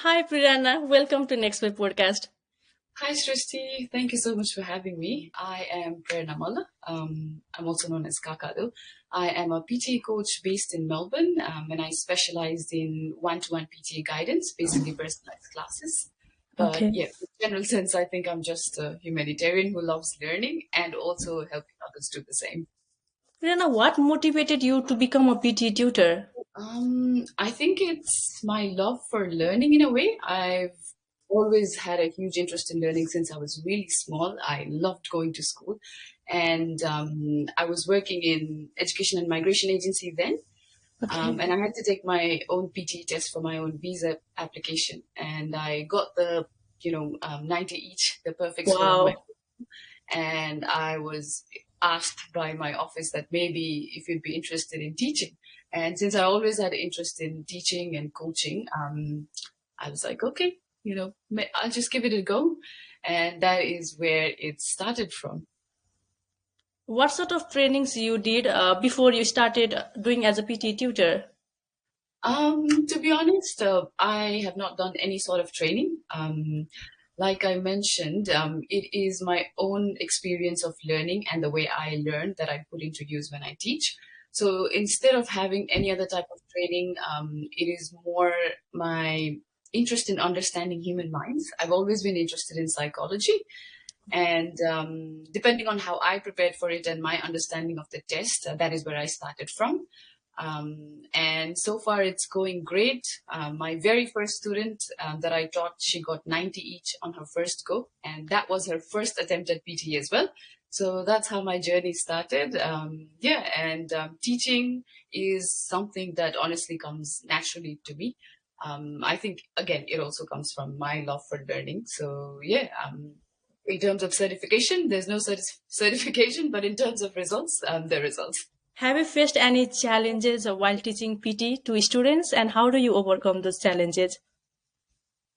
Hi, Prerana. Welcome to NexWeb podcast. Hi, Srishti. Thank you so much for having me. I am Prerana Malla. I'm also known as Kaka, though. I am a PTA coach based in Melbourne, and I specialized in one-to-one PTA guidance, basically personalized classes. But Okay. yeah, in general sense, I think I'm just a humanitarian who loves learning and also helping others do the same. Prerana, what motivated you to become a PT tutor? I think it's my love for learning in a way. I've always had a huge interest in learning since I was really small. I loved going to school, and I was working in education and migration agency then, Okay. and I had to take my own PT test for my own visa application, and I got the 90 each, the perfect score on my, Wow. and I was asked by my office that maybe if you'd be interested in teaching. And since I always had interest in teaching and coaching, I was like, okay, I'll just give it a go. And that is where it started from. What sort of trainings you did before you started doing as a PT tutor? To be honest, I have not done any sort of training. Like I mentioned, it is my own experience of learning and the way I learn that I put into use when I teach. So instead of having any other type of training, it is more my interest in understanding human minds. I've always been interested in psychology. And depending on how I prepared for it and my understanding of the test, that is where I started from. And so far, it's going great. My very first student that I taught, she got 90 each on her first go, and that was her first attempt at PT as well. So that's how my journey started. Yeah, and teaching is something that honestly comes naturally to me. I think, again, it also comes from my love for learning. So, yeah, in terms of certification, there's no certification, but in terms of results, the results. Have you faced any challenges while teaching PT to students, and how do you overcome those challenges?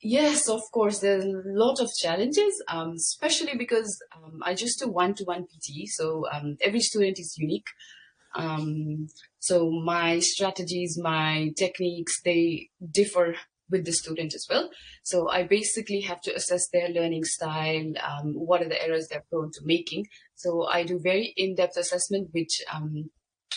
Yes, of course, there's a lot of challenges, especially because I just do one-to-one PT, so every student is unique. So my strategies, my techniques, they differ with the student as well. So I basically have to assess their learning style, what are the errors they're prone to making. So I do very in-depth assessment, which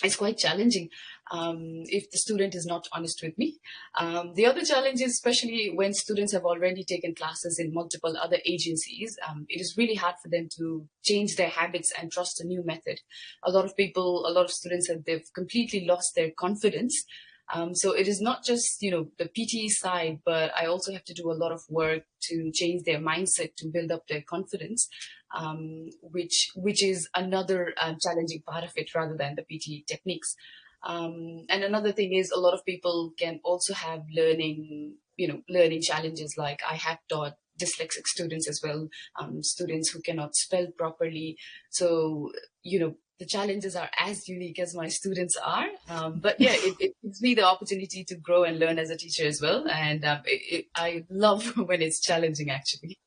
is quite challenging if the student is not honest with me. The other challenge is, especially when students have already taken classes in multiple other agencies, it is really hard for them to change their habits and trust a new method. A lot of students they've completely lost their confidence. So it is not just, the PT side, but I also have to do a lot of work to change their mindset to build up their confidence, which is another challenging part of it rather than the PT techniques. And another thing is a lot of people can also have learning challenges. Like I have taught dyslexic students as well, students who cannot spell properly. So, the challenges are as unique as my students are. But yeah, it gives me the opportunity to grow and learn as a teacher as well. And I love when it's challenging, actually.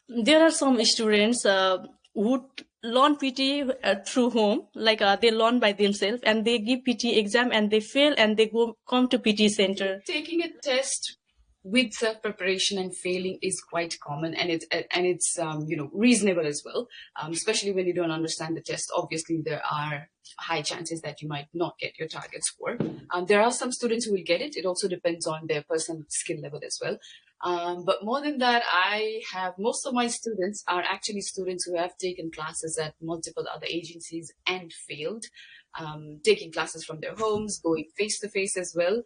There are some students who learn PT through home, like they learn by themselves, and they give PT exam and they fail and they go come to PT center. Taking a test with self preparation and failing is quite common, and it's reasonable as well. Especially when you don't understand the test. Obviously, there are high chances that you might not get your target score. There are some students who will get it. It also depends on their personal skill level as well. But more than that, I have most of my students are actually students who have taken classes at multiple other agencies and failed, taking classes from their homes, going face to face as well.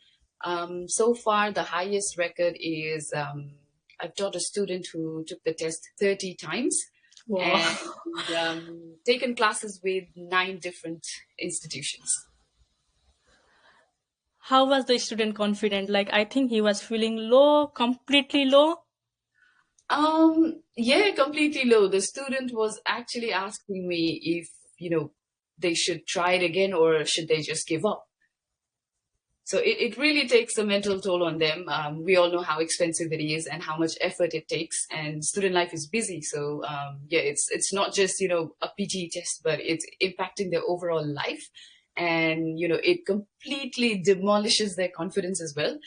So far, the highest record is I've taught a student who took the test 30 times Wow. and taken classes with 9 different institutions. How was the student confident? Like, I think he was feeling low, completely low. Yeah, completely low. The student was actually asking me if, they should try it again or should they just give up. So it really takes a mental toll on them. We all know how expensive it is and how much effort it takes. And student life is busy. So yeah, it's not just, a PT test, but it's impacting their overall life. And, it completely demolishes their confidence as well.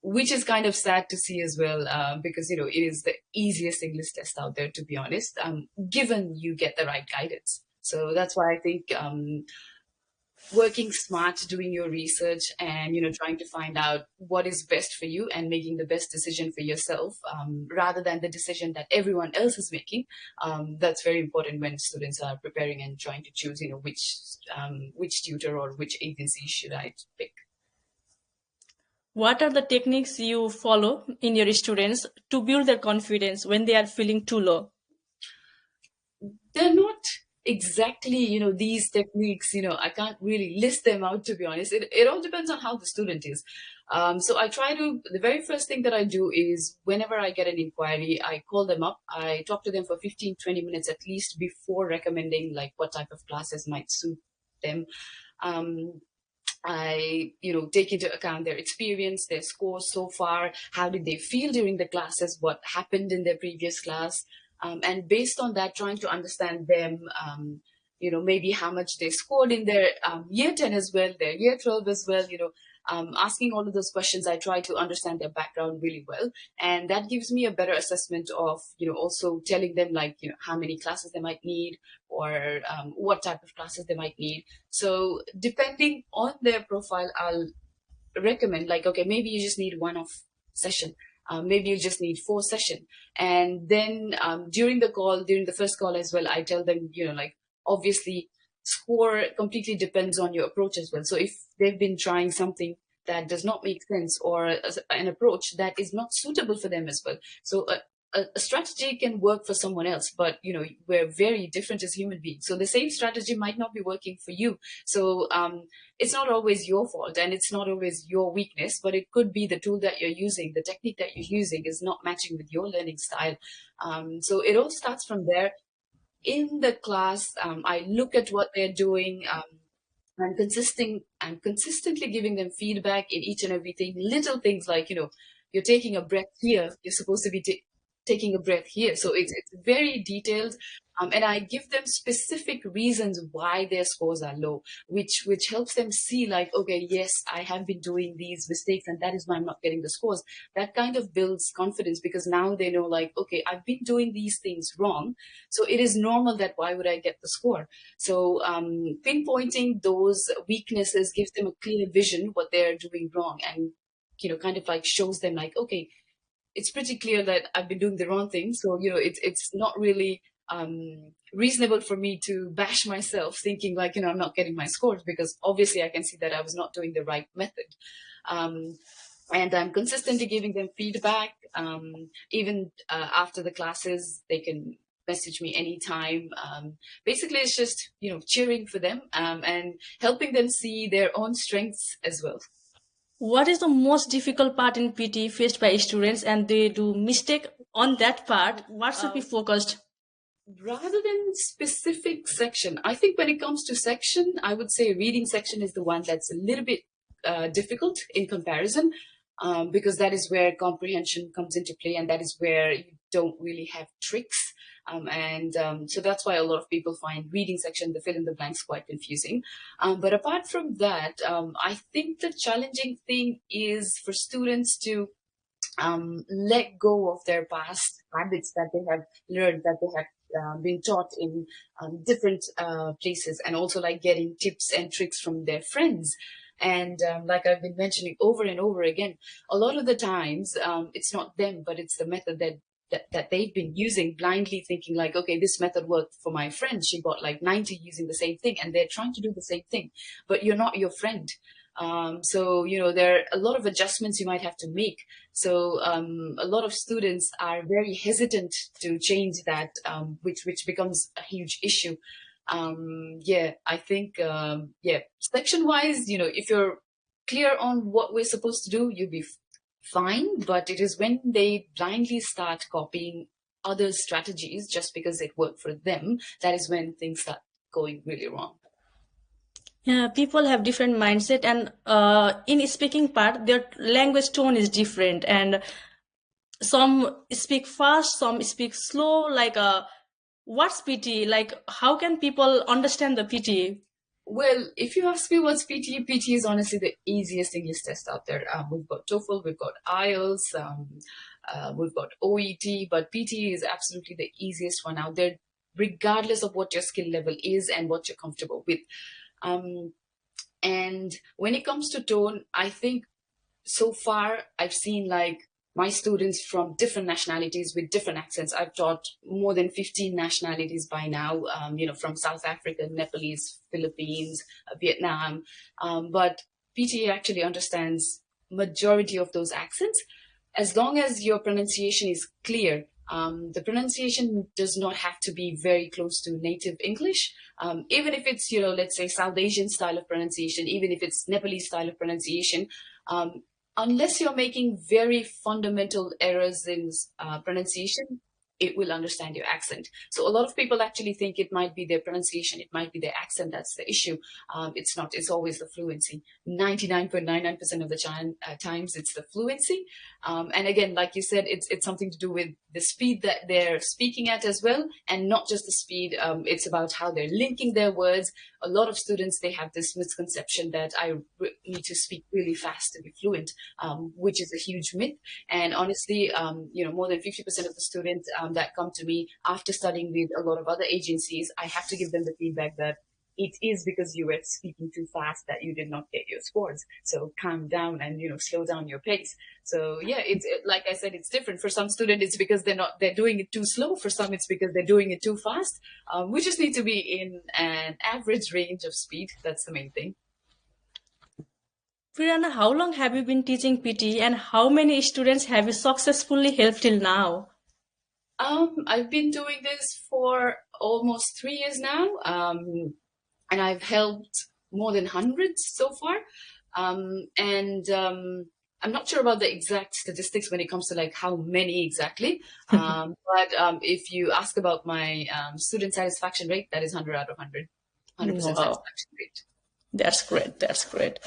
which is kind of sad to see as well, because it is the easiest English test out there, to be honest, given you get the right guidance. So that's why I think working smart, doing your research, and trying to find out what is best for you and making the best decision for yourself, rather than the decision that everyone else is making. That's very important when students are preparing and trying to choose, which tutor or which agency should I pick. What are the techniques you follow in your students to build their confidence when they are feeling too low? They're not exactly these techniques. I can't really list them out, to be honest. It all depends on how the student is. So I try to the very first thing that I do is, whenever I get an inquiry, I call them up. I talk to them for 15-20 minutes at least before recommending like what type of classes might suit them. I take into account their experience, their scores so far, how did they feel during the classes, what happened in their previous class, and based on that, trying to understand them, maybe how much they scored in their year 10 as well, their year 12 as well. Asking all of those questions, I try to understand their background really well, and that gives me a better assessment of also telling them, like, how many classes they might need, or what type of classes they might need. So depending on their profile, I'll recommend, like, okay, maybe you just need one off session, maybe you just need 4 session. And then during the first call as well, I tell them, like, obviously score completely depends on your approach as well. So if they've been trying something that does not make sense, or an approach that is not suitable for them as well, so a strategy can work for someone else, but we're very different as human beings, so the same strategy might not be working for you. So it's not always your fault, and it's not always your weakness, but it could be the tool that you're using, the technique that you're using is not matching with your learning style. So it all starts from there. In the class, I look at what they're doing. I'm consistently giving them feedback in each and everything. Little things like, you're taking a breath here. You're supposed to be taking a breath here. So it's very detailed. And I give them specific reasons why their scores are low, which helps them see, like, okay, yes, I have been doing these mistakes, and that is why I'm not getting the scores. That kind of builds confidence, because now they know, like, okay, I've been doing these things wrong, so it is normal that why would I get the score? So pinpointing those weaknesses gives them a clear vision what they're doing wrong, and kind of like shows them, like, okay, it's pretty clear that I've been doing the wrong thing. So it's not really reasonable for me to bash myself, thinking like, I'm not getting my scores, because obviously I can see that I was not doing the right method. And I'm consistently giving them feedback. Even after the classes, they can message me anytime. Basically, it's just cheering for them, and helping them see their own strengths as well. What is the most difficult part in PT faced by students and they do mistake on that part? What should be focused? Rather than specific section, I think when it comes to section, I would say reading section is the one that's a little bit difficult in comparison, because that is where comprehension comes into play, and that is where you don't really have tricks. So that's why a lot of people find reading section, the fill in the blanks, quite confusing. But apart from that, I think the challenging thing is for students to let go of their past habits that they have learned, that they have been taught in different places, and also like getting tips and tricks from their friends. And like I've been mentioning over and over again, a lot of the times it's not them, but it's the method that they've been using, blindly thinking like, okay, this method worked for my friend. She got like 90 using the same thing, and they're trying to do the same thing, but you're not your friend. So, there are a lot of adjustments you might have to make. So a lot of students are very hesitant to change that, which becomes a huge issue. I think, section wise, if you're clear on what we're supposed to do, you'll be fine. But it is when they blindly start copying other strategies just because it worked for them, that is when things start going really wrong. Yeah, people have different mindset, and in speaking part, their language tone is different, and some speak fast, some speak slow. Like, what's PT? Like, how can people understand the PT? Well, if you ask me what's PT, PT is honestly the easiest English test out there. We've got TOEFL, we've got IELTS, we've got OET, but PT is absolutely the easiest one out there, regardless of what your skill level is and what you're comfortable with. Um, and when it comes to tone, I think so far I've seen like my students from different nationalities with different accents. I've taught more than 15 nationalities by now, from South Africa, Nepalese, Philippines, Vietnam. But PTA actually understands majority of those accents as long as your pronunciation is clear. The pronunciation does not have to be very close to native English. Even if it's, let's say South Asian style of pronunciation, even if it's Nepalese style of pronunciation, um, unless you're making very fundamental errors in pronunciation, it will understand your accent. So a lot of people actually think it might be their pronunciation, it might be their accent that's the issue. It's not. It's always the fluency. 99.99% of the times, it's the fluency. And again, like you said, it's something to do with the speed that they're speaking at as well, and not just the speed. It's about how they're linking their words. A lot of students, they have this misconception that need to speak really fast to be fluent, which is a huge myth. And honestly, more than 50% of the students that come to me after studying with a lot of other agencies, I have to give them the feedback that it is because you were speaking too fast that you did not get your scores. So calm down and slow down your pace. So yeah, like I said, it's different. For some students, it's because they're doing it too slow. For some, it's because they're doing it too fast. We just need to be in an average range of speed. That's the main thing. Prerana, how long have you been teaching PT and how many students have you successfully helped till now? I've been doing this for almost 3 years now, and I've helped more than hundreds so far. And I'm not sure about the exact statistics when it comes to like how many exactly. But if you ask about my student satisfaction rate, that is 100 out of 100, 100% Wow, satisfaction rate. that's great. That's great.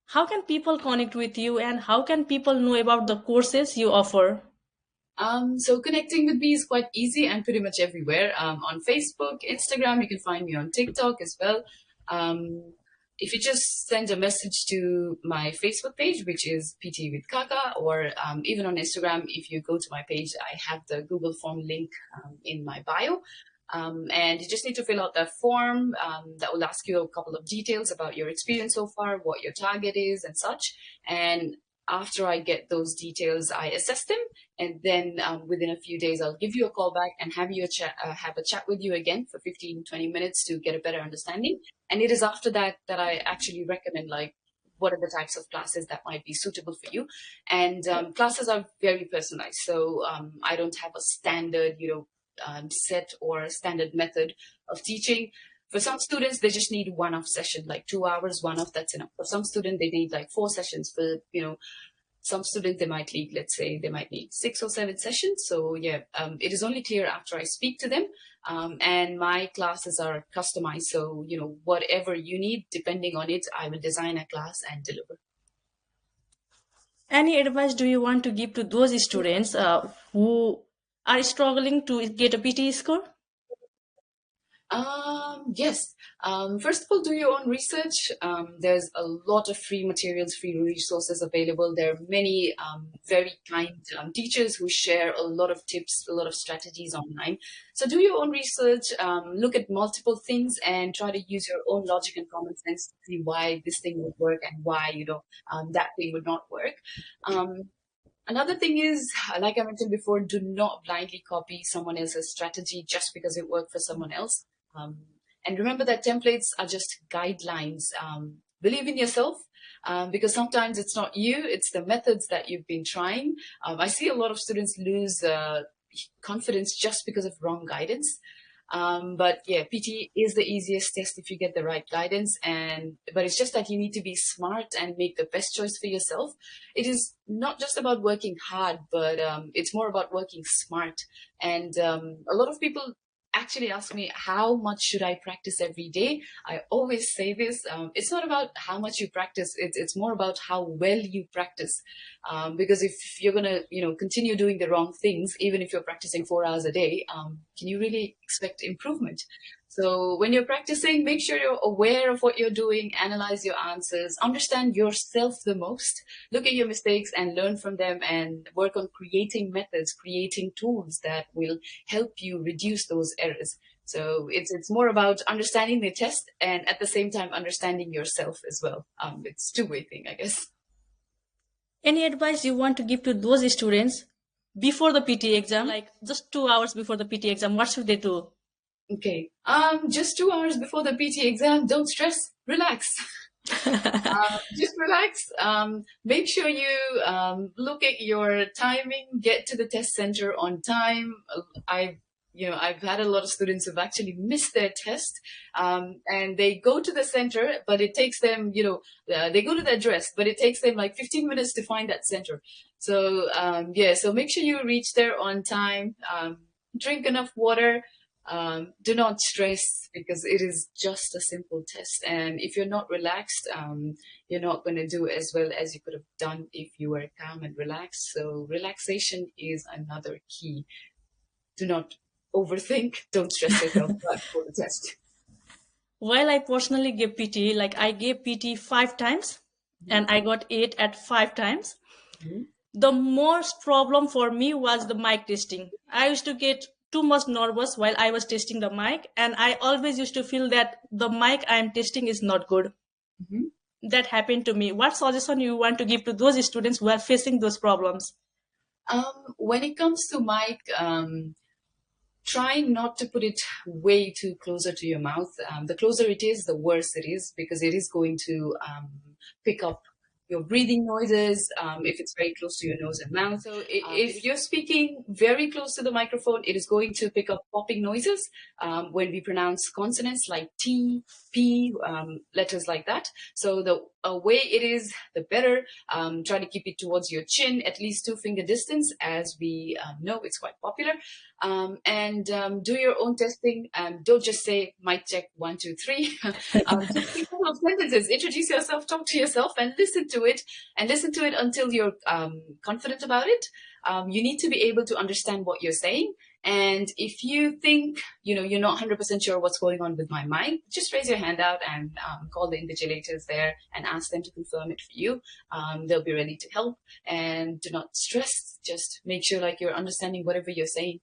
How can people connect with you and how can people know about the courses you offer? So connecting with me is quite easy. I'm pretty much everywhere. On Facebook, Instagram, you can find me on TikTok as well. Um, if you just send a message to my Facebook page, which is PT with Kaka, or even on Instagram, if you go to my page, I have the Google form link in my bio. And you just need to fill out that form that will ask you a couple of details about your experience so far, what your target is, and such. And after I get those details, I assess them, and then within a few days, I'll give you a call back and have a chat with you again for 15-20 minutes to get a better understanding. And it is after that that I actually recommend like what are the types of classes that might be suitable for you. And classes are very personalized, so I don't have a standard, set or standard method of teaching. For some students, they just need one-off session, like 2 hours, one-off, that's enough. For some students, they need like 4 sessions. For, some students, they might need, let's say, they might need 6 or 7 sessions. So yeah, it is only clear after I speak to them. And my classes are customized. So, whatever you need, depending on it, I will design a class and deliver. Any advice do you want to give to those students who are struggling to get a PT score? Yes. First of all, do your own research. There's a lot of free materials, free resources available. There are many very kind teachers who share a lot of tips, a lot of strategies online. So do your own research, look at multiple things and try to use your own logic and common sense to see why this thing would work and why, that thing would not work. Um, Another thing is, like I mentioned before, do not blindly copy someone else's strategy just because it worked for someone else. Um, and remember that templates are just guidelines. Believe in yourself, because sometimes it's not you, it's the methods that you've been trying. I see a lot of students lose confidence just because of wrong guidance. But yeah, PT is the easiest test if you get the right guidance. But it's just that you need to be smart and make the best choice for yourself. It is not just about working hard, but it's more about working smart. And a lot of people actually ask me, how much should I practice every day? I always say this, it's not about how much you practice, it's more about how well you practice. Because if you're going to, continue doing the wrong things, even if you're practicing 4 hours a day, can you really expect improvement? So when you're practicing, make sure you're aware of what you're doing, analyze your answers, understand yourself the most, look at your mistakes and learn from them, and work on creating methods, creating tools that will help you reduce those errors. So it's more about understanding the test and at the same time understanding yourself as well. It's two-way thing, I guess. Any advice you want to give to those students before the PT exam, like just 2 hours before the PT exam? What should they do? Okay. Just 2 hours before the PT exam, don't stress, relax. Just relax. Make sure you look at your timing, get to the test center on time. I've had a lot of students who've actually missed their test, and they go to the center, but it takes them, they go to the address, but it takes them like 15 minutes to find that center. So, so make sure you reach there on time. Drink enough water. Do not stress because it is just a simple test. And if you're not relaxed, you're not going to do as well as you could have done if you were calm and relaxed. So relaxation is another key. Do not overthink. Don't stress yourself out for the test. While I personally gave PT, like I gave PT 5 times and I got 8 at 5 times. The most problem for me was the mic testing. I used to get too much nervous while I was testing the mic, and I always used to feel that the mic I am testing is not good. That happened to me. What suggestion you want to give to those students who are facing those problems? When it comes to mic, try not to put it way too closer to your mouth. The closer it is, the worse it is, because it is going to pick up your breathing noises if it's very close to your nose and mouth. So if you're speaking very close to the microphone, it is going to pick up popping noises when we pronounce consonants like T, P, letters like that. So the way it is, the better. Try to keep it towards your chin, at least 2 finger distance, as we know it's quite popular. Do your own testing. Don't just say mic check 1, 2, 3. Just speak a couple of sentences. Introduce yourself, talk to yourself, and listen to it. And listen to it until you're confident about it. You need to be able to understand what you're saying. And if you think you're not 100% sure what's going on with my mic, just raise your hand out and call the invigilators there and ask them to confirm it for you. They'll be ready to help. And do not stress. Just make sure you're understanding whatever you're saying.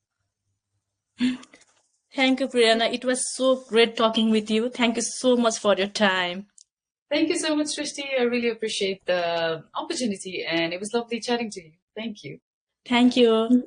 Thank you, Prerana. It was so great talking with you. Thank you so much for your time. Thank you so much, Srishti. I really appreciate the opportunity, and it was lovely chatting to you. Thank you. Thank you.